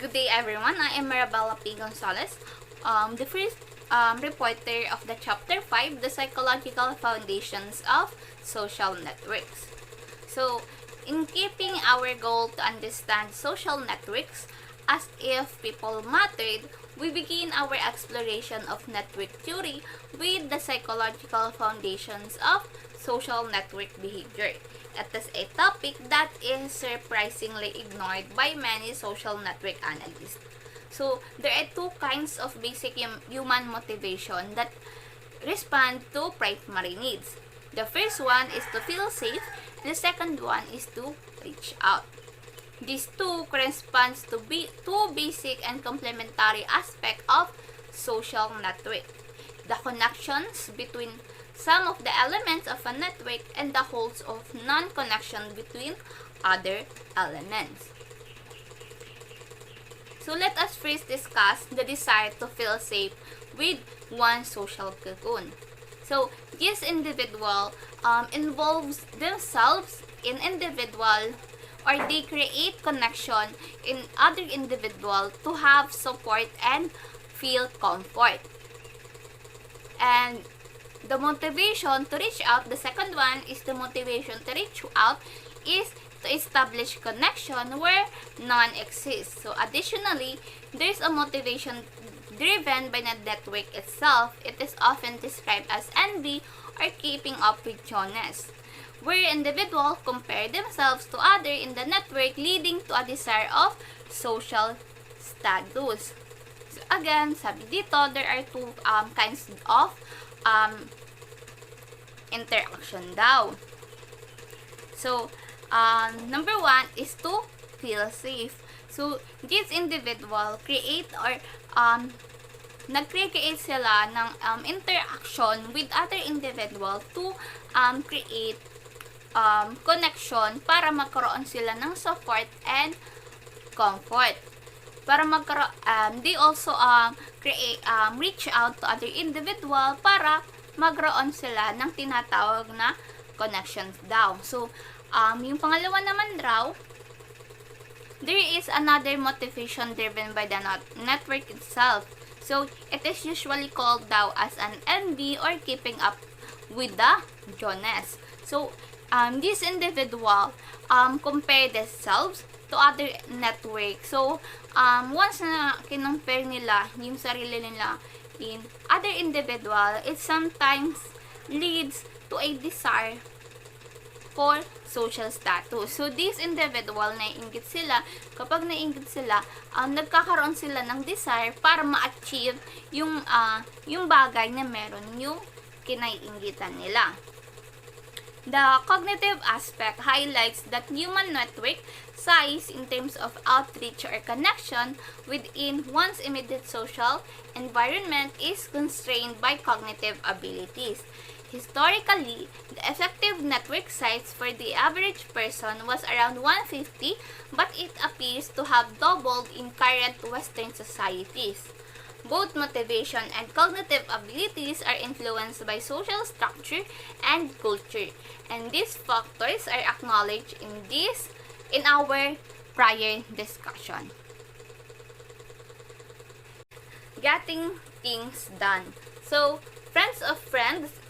Good day, everyone. I am Marabella P. Gonzalez, the first reporter of the Chapter 5, The Psychological Foundations of Social Networks. So, in keeping our goal to understand social networks as if people mattered, we begin our exploration of network theory with the psychological foundations of social network behavior. It is a topic that is surprisingly ignored by many social network analysts. So, there are two kinds of basic human motivation that respond to primary needs. The first one is to feel safe, and the second one is to reach out. These two corresponds to two basic and complementary aspects of social network. The connections between some of the elements of a network and the holes of non-connection between other elements. So let us first discuss the desire to feel safe with one social cocoon. So this individual involves themselves in individual, or they create connection in other individual to have support and feel comfort. And the motivation to reach out, the second one is the motivation to reach out is to establish connection where none exists. So additionally, there's a motivation driven by the network itself. It is often described as envy or keeping up with Jonas, where individuals compare themselves to others in the network, leading to a desire of social status. So again, sabi dito, there are two kinds of interaction daw. So, number one is to feel safe. So, this individual create or nag-create sila ng interaction with other individual to create connection para magkaroon sila ng support and comfort. Para magkaroon, they also create reach out to other individual para magkaroon sila ng tinatawag na connections daw. So, yung pangalawa naman raw, there is another motivation driven by the network itself. So, it is usually called daw as an envy or keeping up with the Jonas. So, this individual compare themselves to other network. So, once na kinumpare nila yung sarili nila in other individual, it sometimes leads to a desire for social status. So, this individual, naiinggit sila. Kapag naiinggit sila, nagkakaroon sila ng desire para ma-achieve yung bagay na meron yung kinaiinggitan nila. The cognitive aspect highlights that human network size in terms of outreach or connection within one's immediate social environment is constrained by cognitive abilities. Historically, the effective network size for the average person was around 150, but it appears to have doubled in current Western societies. Both motivation and cognitive abilities are influenced by social structure and culture, and these factors are acknowledged in our prior discussion. Getting things done. So, Friends of Friends,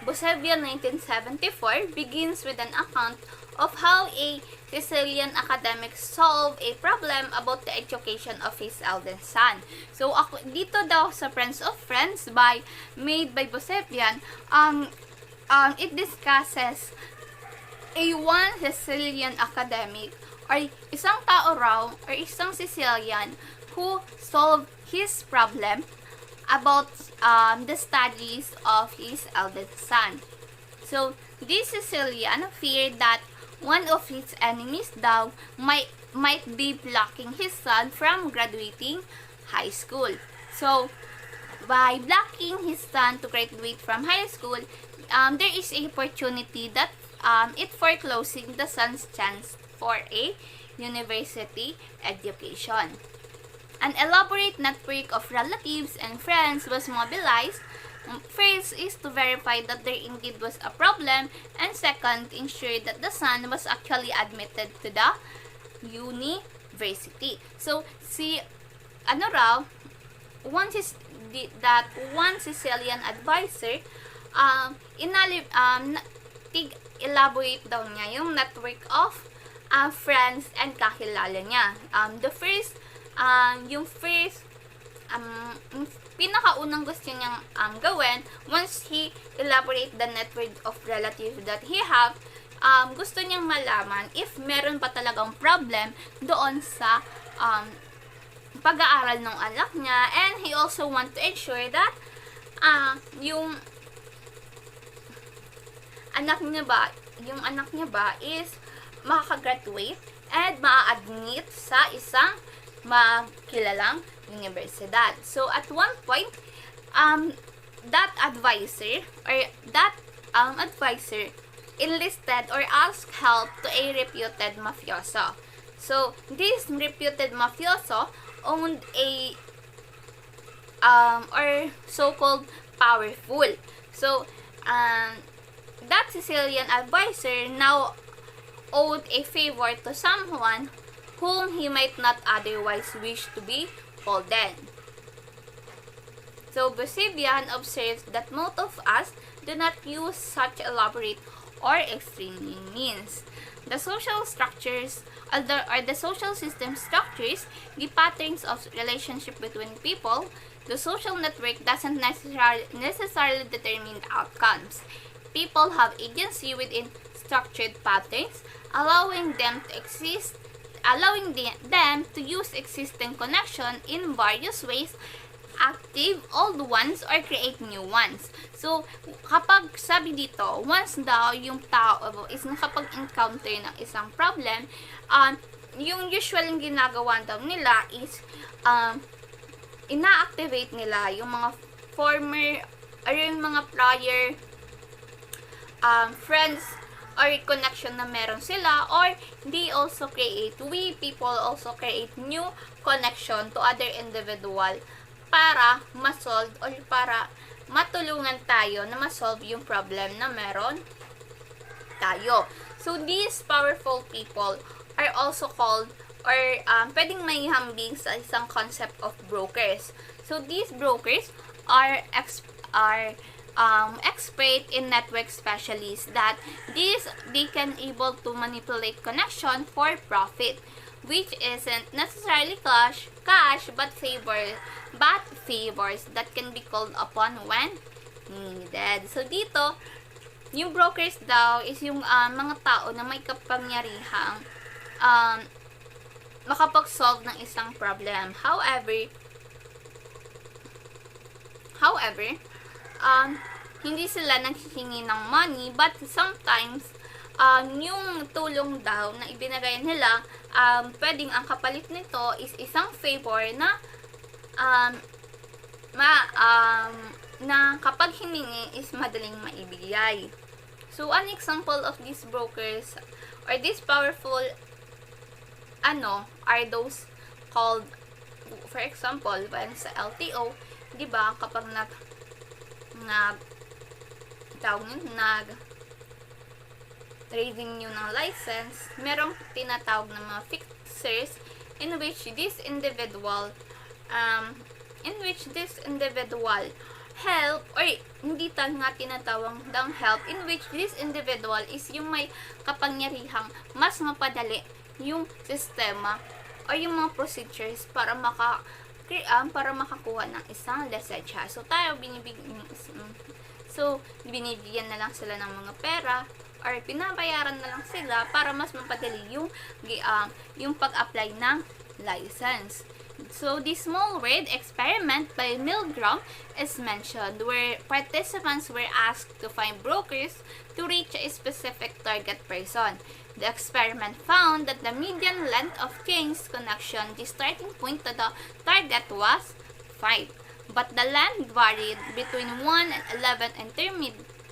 Bosevian 1974 begins with an account of how a Sicilian academic solved a problem about the education of his eldest son. So, dito daw sa Friends of Friends made by Bosevian, it discusses one Sicilian academic or isang tao raw or isang Sicilian who solved his problem about the studies of his eldest son. So, this Sicilian feared that one of his enemies daw might be blocking his son from graduating high school. So, by blocking his son to graduate from high school, there is a opportunity that it foreclosing the son's chance for a university education. An elaborate network of relatives and friends was mobilized. First is to verify that there indeed was a problem, and second, ensure that the son was actually admitted to the university. University. So, ano raw, that one Sicilian advisor, elaborate daw niya yung network of friends and kakilala niya. Yung pinakaunang gusto niyang gawin, once he elaborate the network of relatives that he have, gusto niyang malaman if meron pa talagang problem doon sa pag-aaral ng anak niya, and he also want to ensure that yung anak niya ba is makaka-graduate and ma-admit sa isang makilalang universidad. So at one point, that advisor enlisted or asked help to a reputed mafioso. So this reputed mafioso owned a or so-called powerful. So that Sicilian advisor now owed a favor to someone whom he might not otherwise wish to be holden. So Busevian observes that most of us do not use such elaborate or extreme means. The social structures or the social system structures the patterns of relationship between people. The social network doesn't necessarily determine the outcomes. People have agency within structured patterns, allowing them to use existing connection in various ways, active old ones or create new ones. So, kapag sabi dito, once daw yung tao is nakapag-encounter ng isang problem, yung usual yung ginagawa daw nila is ina-activate nila yung mga former or yung mga prior friends or connection na meron sila, or we people also create new connection to other individual para ma-solve or para matulungan tayo na ma-solve yung problem na meron tayo. So these powerful people are also called or pwedeng may hambing sa isang concept of brokers. So these brokers are expert in network specialists that they can able to manipulate connection for profit, which isn't necessarily cash but favors that can be called upon when needed. So dito, yung brokers daw is yung mga tao na may kapangyarihang makapag-solve ng isang problem. However, hindi sila naghihingi ng money, but sometimes yung tulong daw na ibinigay nila, pwedeng ang kapalit nito is isang favor na na kapag hiningi is madaling maibigay. So an example of these brokers or these powerful are those called, for example, when sa LTO, 'di ba, kapag raising nyo ng license, merong tinatawag na mga fixers in which this individual help, or hindi nga tinatawag ng help, in which this individual is yung may kapangyarihang mas mapadali yung sistema o yung mga procedures para makakuha ng isang lisensya. So binibigyan na lang sila ng mga pera or pinabayaran na lang sila para mas mapadali yung pag-apply ng license. So the small word experiment by Milgram is mentioned, where participants were asked to find brokers to reach a specific target person. The experiment found that the median length of change connection, the starting point to the target, was 5. But the length varied between 1 and 11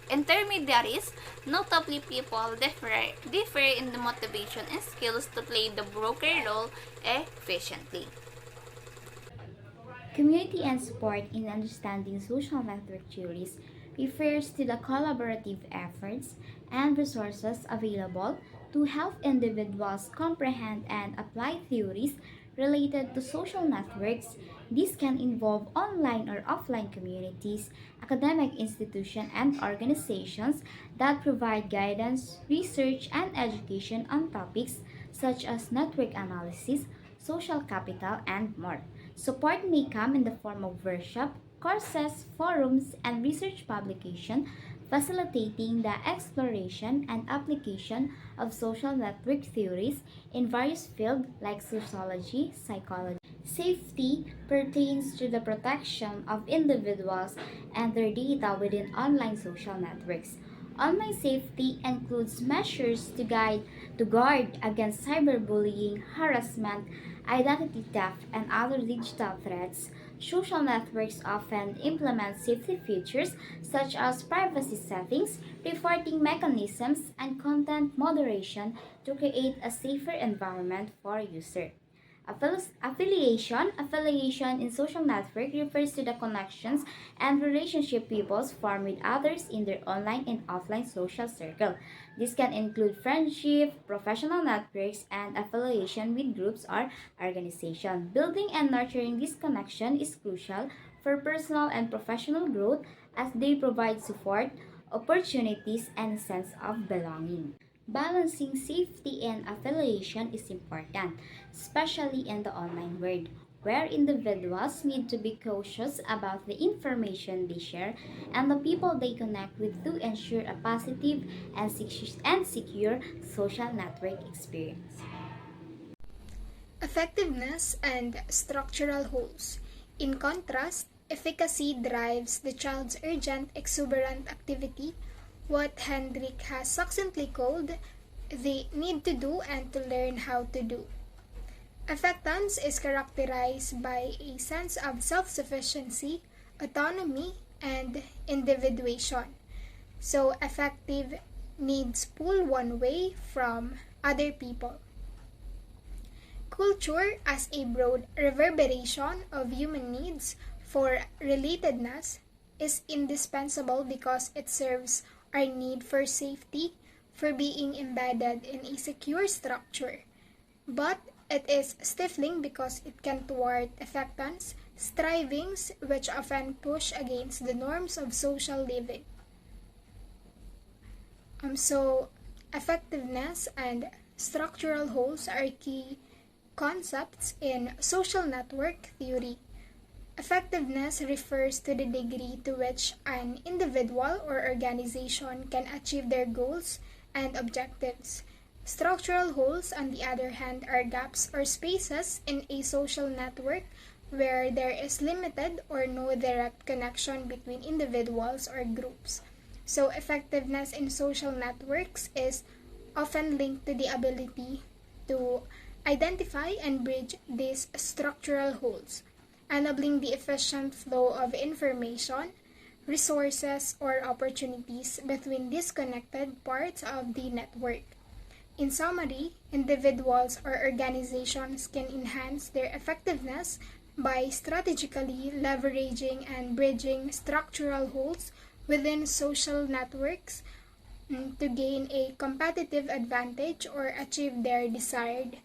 intermediaries. Notably, people differ in the motivation and skills to play the broker role efficiently. Community and support in understanding social network theories refers to the collaborative efforts and resources available to help individuals comprehend and apply theories related to social networks. This can involve online or offline communities, academic institutions, and organizations that provide guidance, research, and education on topics such as network analysis, social capital, and more. Support may come in the form of workshop, courses, forums, and research publication, facilitating the exploration and application of social network theories in various fields like sociology, psychology. Safety pertains to the protection of individuals and their data within online social networks. Online safety includes measures to guard against cyberbullying, harassment, identity theft, and other digital threats. Social networks often implement safety features such as privacy settings, reporting mechanisms, and content moderation to create a safer environment for users. Affiliation in social network refers to the connections and relationship people form with others in their online and offline social circle. This can include friendship, professional networks, and affiliation with groups or organizations. Building and nurturing this connection is crucial for personal and professional growth as they provide support, opportunities, and a sense of belonging. Balancing safety and affiliation is important, especially in the online world, where individuals need to be cautious about the information they share and the people they connect with to ensure a positive and secure social network experience. Effectiveness and structural holes. In contrast, efficacy drives the child's urgent, exuberant activity, what Hendrik has succinctly called the need to do and to learn how to do. Affectance is characterized by a sense of self-sufficiency, autonomy, and individuation. So affective needs pull one way from other people. Culture, as a broad reverberation of human needs for relatedness, is indispensable because it serves our need for safety, for being embedded in a secure structure. But it is stifling because it can thwart affectance, strivings which often push against the norms of social living. So, effectiveness and structural holes are key concepts in social network theory. Effectiveness refers to the degree to which an individual or organization can achieve their goals and objectives. Structural holes, on the other hand, are gaps or spaces in a social network where there is limited or no direct connection between individuals or groups. So, effectiveness in social networks is often linked to the ability to identify and bridge these structural holes, enabling the efficient flow of information, resources, or opportunities between disconnected parts of the network. In summary, individuals or organizations can enhance their effectiveness by strategically leveraging and bridging structural holes within social networks to gain a competitive advantage or achieve their desired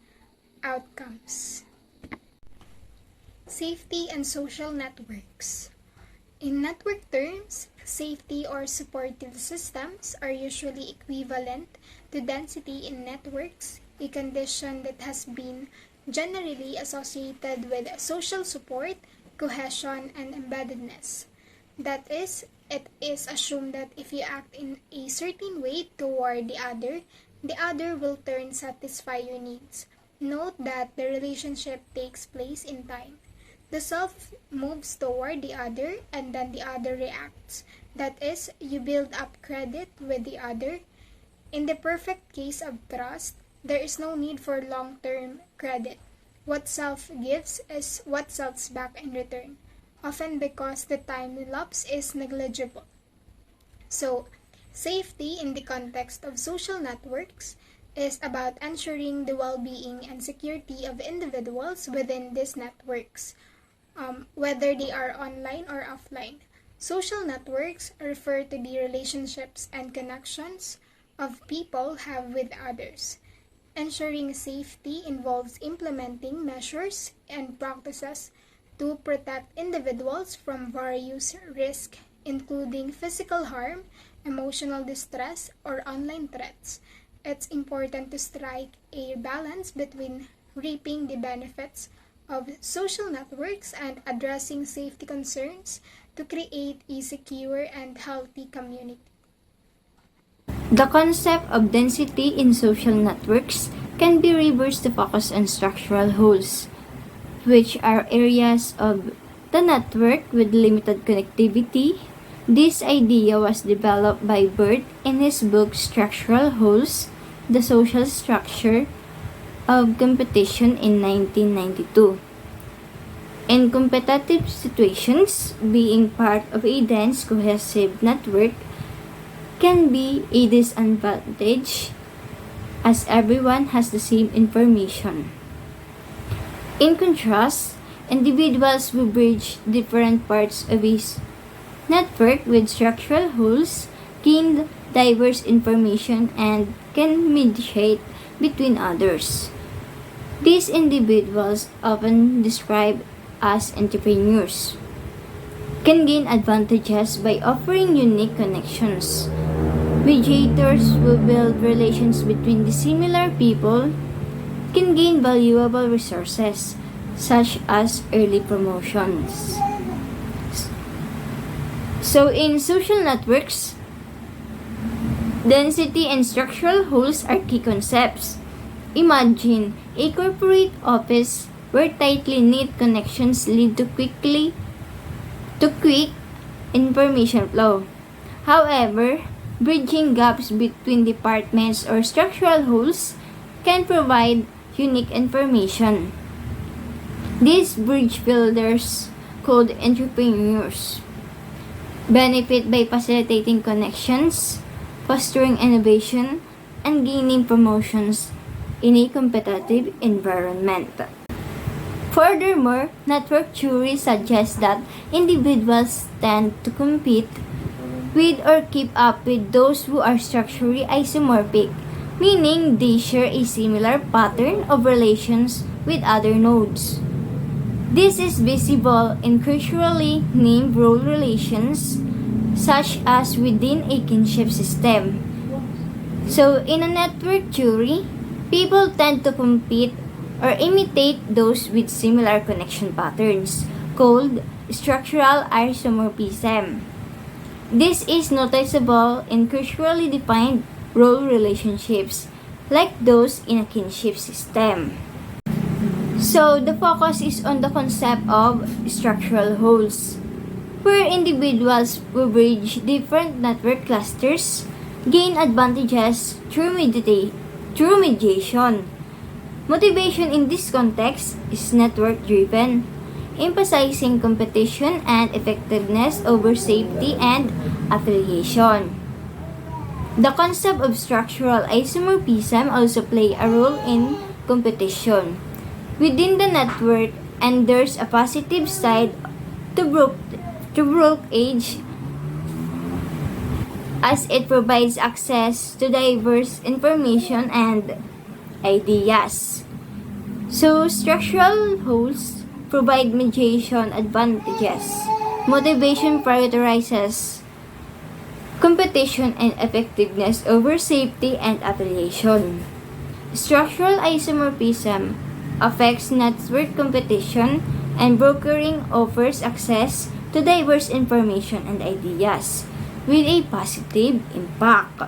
outcomes. Safety and social networks. In network terms, safety or supportive systems are usually equivalent to density in networks, a condition that has been generally associated with social support, cohesion, and embeddedness. That is, it is assumed that if you act in a certain way toward the other will turn satisfy your needs. Note that the relationship takes place in time. The self moves toward the other and then the other reacts. That is, you build up credit with the other. In the perfect case of trust, there is no need for long-term credit. What self gives is what self's back in return, often because the time elapsed is negligible. So, safety in the context of social networks is about ensuring the well-being and security of individuals within these networks, whether they are online or offline. Social networks refer to the relationships and connections of people have with others. Ensuring safety involves implementing measures and practices to protect individuals from various risks, including physical harm, emotional distress, or online threats. It's important to strike a balance between reaping the benefits of social networks and addressing safety concerns to create a secure and healthy community. The concept of density in social networks can be reversed to focus on structural holes, which are areas of the network with limited connectivity. This idea was developed by Burt in his book Structural Holes: The Social Structure of Competition in 1992. In competitive situations, being part of a dense, cohesive network can be a disadvantage as everyone has the same information. In contrast, individuals who bridge different parts of a network with structural holes gain diverse information and can mediate between others. These individuals, often described as entrepreneurs, can gain advantages by offering unique connections. Mediators who build relations between dissimilar people can gain valuable resources such as early promotions. So in social networks, density and structural holes are key concepts. Imagine a corporate office where tightly knit connections lead to quick information flow. However, bridging gaps between departments or structural holes can provide unique information. These bridge builders, called entrepreneurs, benefit by facilitating connections, fostering innovation, and gaining promotions in a competitive environment. Furthermore, network theory suggests that individuals tend to compete with or keep up with those who are structurally isomorphic, meaning they share a similar pattern of relations with other nodes. This is visible in culturally named role relations, such as within a kinship system. So, in a network theory, people tend to compete or imitate those with similar connection patterns, called structural isomorphism. This is noticeable in culturally defined role relationships, like those in a kinship system. So, the focus is on the concept of structural holes, where individuals who bridge different network clusters gain advantages through mediation. Motivation in this context is network-driven, emphasizing competition and effectiveness over safety and affiliation. The concept of structural isomorphism also play a role in competition within the network, and there's a positive side to brokerage as it provides access to diverse information and ideas. So, structural holes provide mediation advantages. Motivation prioritizes competition and effectiveness over safety and affiliation. Structural isomorphism affects network competition, and brokering offers access to diverse information and ideas with a positive impact.